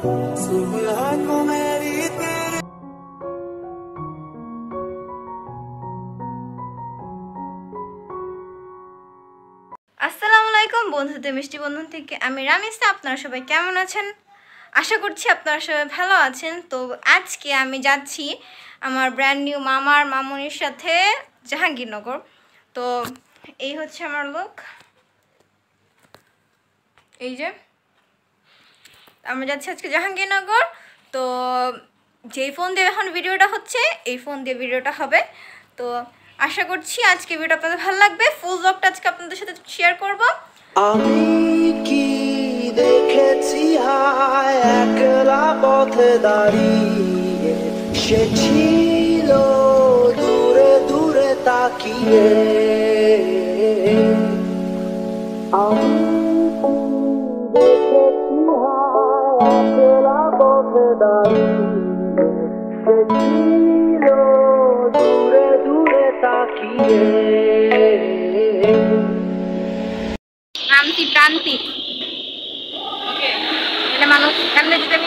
सुबह को मेरी तेरी আসসালামু আলাইকুম বন্ধুদের মিষ্টি বন্ধন থেকে আমি রামিসা। আপনারা সবাই কেমন আছেন? আশা করছি আপনারা সবাই ভালো আছেন। তো আজকে আমি যাচ্ছি আমার ব্র্যান্ড নিউ মামার মামুনির সাথে জাহাঙ্গীরনগর। তো এই হচ্ছে আমার লুক, এই যে আমরা যাচ্ছি আজকে জাহাঙ্গীরনগর। তো যেই ফোন দিয়ে এখন ভিডিওটা হচ্ছে এই ফোন দিয়ে ভিডিওটা হবে। তো আশা করছি আজকে ভিডিওটা আপনাদের ভালো লাগবে। ফুল ব্লগটা আজকে আপনাদের সাথে শেয়ার করব। আমি কি দেখেছি হায় একলা পথে দাঁড়িয়ে, সে ছিল দূরে দূরে তাকিয়ে। আমি দেখেছি হায় একলা পথে দাঁড়িয়ে, সে ছিল দূরে দূরে তাকিয়ে। প্রান্তিক ওকে, এটা মানুষ এমনি যদি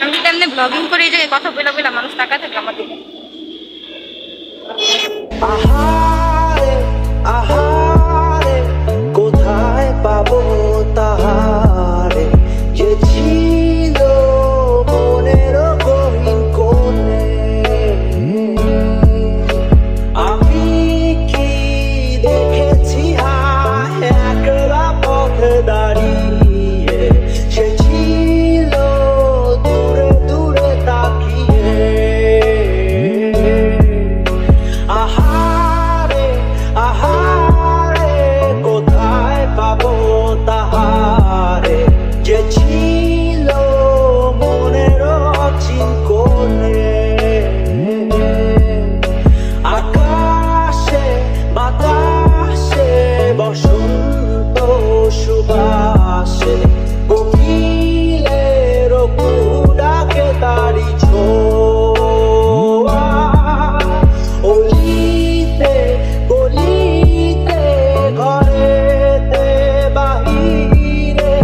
আমি যদি এমনি ব্লগিং করে এই জায়গায় কথা বলে বলে মানুষ টাকা থাকে আমার দিকে। আহারে আহারে কোথায় পাবো তাহারে, যে ছিল মনের গহীন কোণে। আমি কি দেখেছি হায় একলা পথে দাঁড়িয়ে, সে ছিল দূরে দূরে তাকিয়ে। আহারে আহারে কোথায় পাবো তাহারে, যে ছিল মনের অচিন কোণে। আকাশে বাতাসে বসন্ত সুবাসে, কোকিলের ডাকে তারি ছোঁয়া। অলিতে গলিতে ঘরেতে বাহিরে,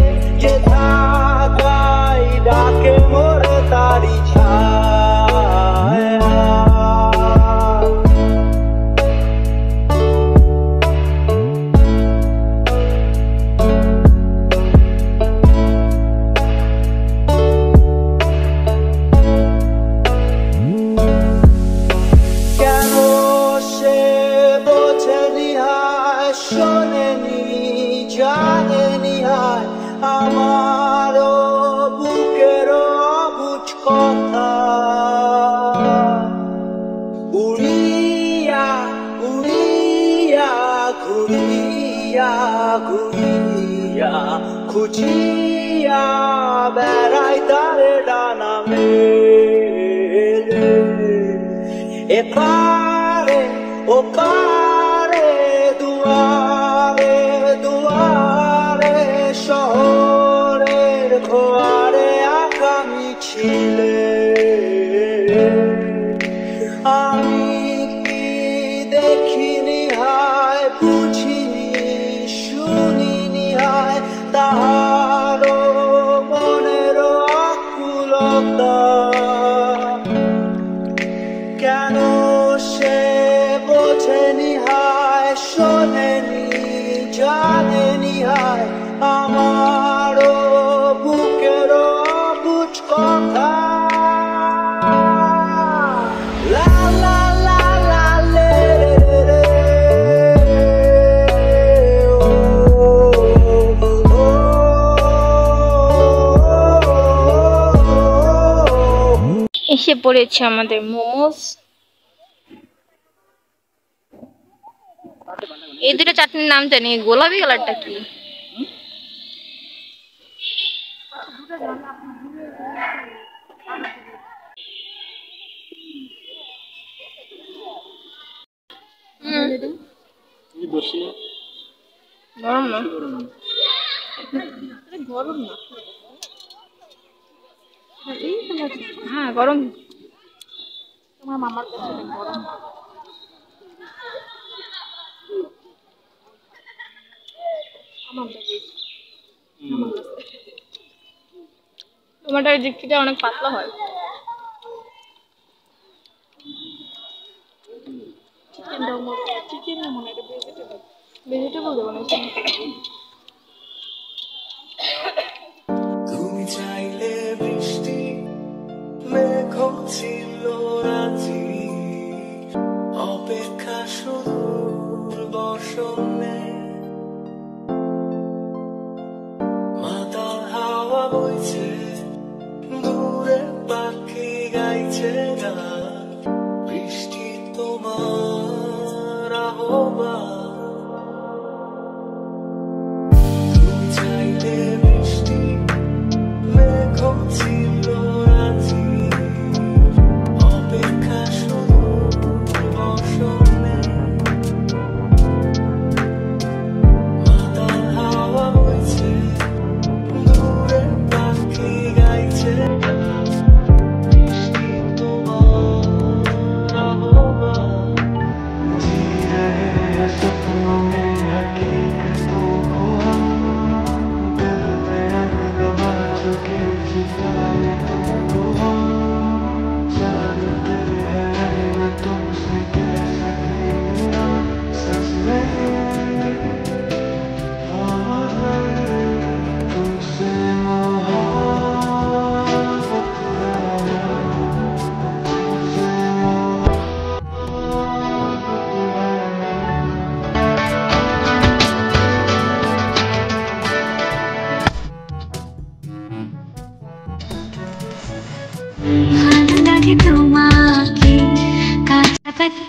যে থাকাই ডাকে মোরে তারি ছায়া। কেন সে বোঝেনি হায়, শোনেনি জানেনি হায় আমারও বুকেরও অবুঝ কথা। উড়িয়া উড়িয়া ঘুরিয়া ঘুরিয়া খুঁজিয়া বেড়াই তারে ডানা মেলে। এপারে ওপারে দুয়ারে দুয়ারে, শহরের খোয়ারে আগামী ছিলে। আমি কি দেখিনি হায়, বুঝিনি শুনিনি হায় তাহারও মনের আকুলতা। কেন সে বোঝেনি হায়, শোনেনি জানেনি হায় আমারও বুকেরও অবুঝ কথা। লা লা লা লা লে রে রে, ও ও এসে পড়েছে আমাদের মোমোস। এই দুটো চাটনির নাম জানি, গোলাপি কালারটা কি? গরম না, গরম না, হ্যাঁ গরম। তোমার মামার কাছে গরম। আমার টমেটোর জিপটিটা অনেক পাতলা হয়। ভেজিটেবল দেবো না। তুমি চাইলে বৃষ্টি মেঘ ছিল রাজি, অপেক্ষা শুধু বর্ষণে। মাতাল হাওয়া বইছে, দূরে পাখি গাইছে গান, বৃষ্টি তোমার আহ্বান। তুমি চাইলে বৃষ্টি মেঘ ছিল রাজি, অপেক্ষা শুধু বর্ষণে। মাতাল হাওয়া বইছে, দূরে পাখি গাইছে গান, বৃষ্টি তোমার আহ্বান। जी रहे हैं सपनों में हकीकतों को हम, दिल में दबा चुके शिकायतों को हम, जानते हैं तुमसे कैसे मिलना, सच नहीं तुमसे मोहब्बत है, तुमसे ভালো লাগে তোমাকে কাঁচা পাতা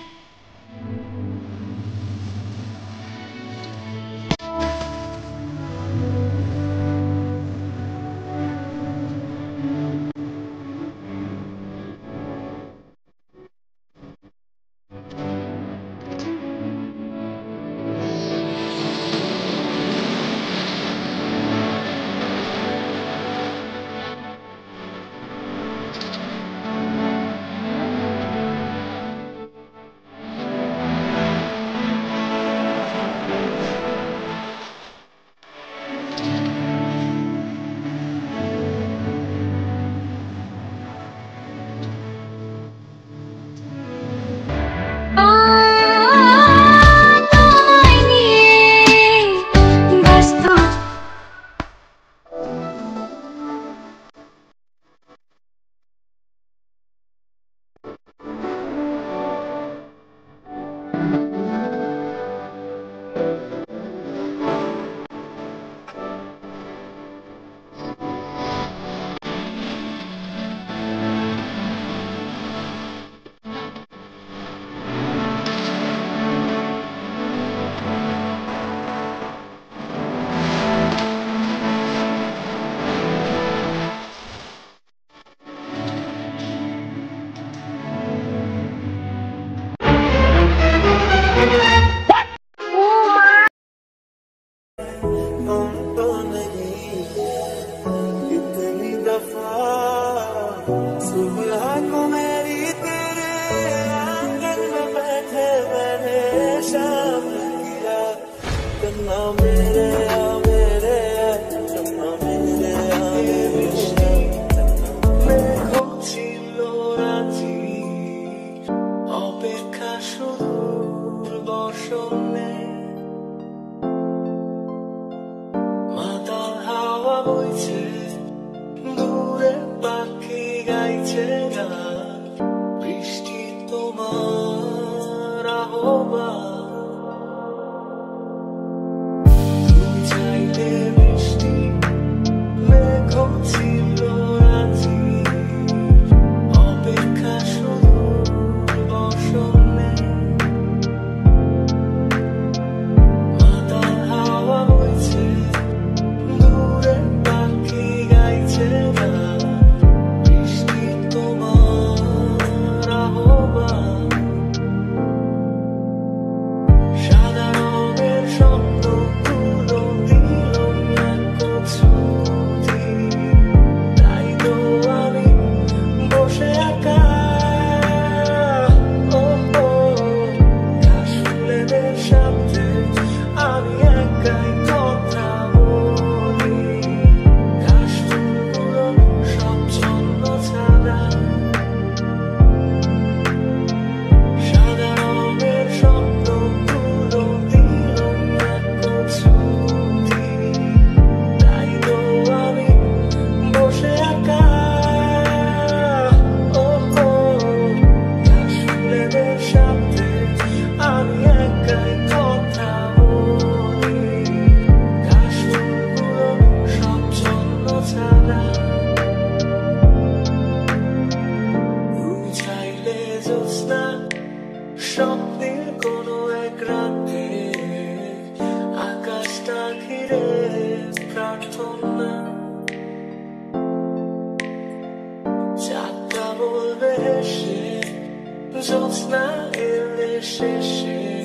জ্যোৎস্না এলে শেষে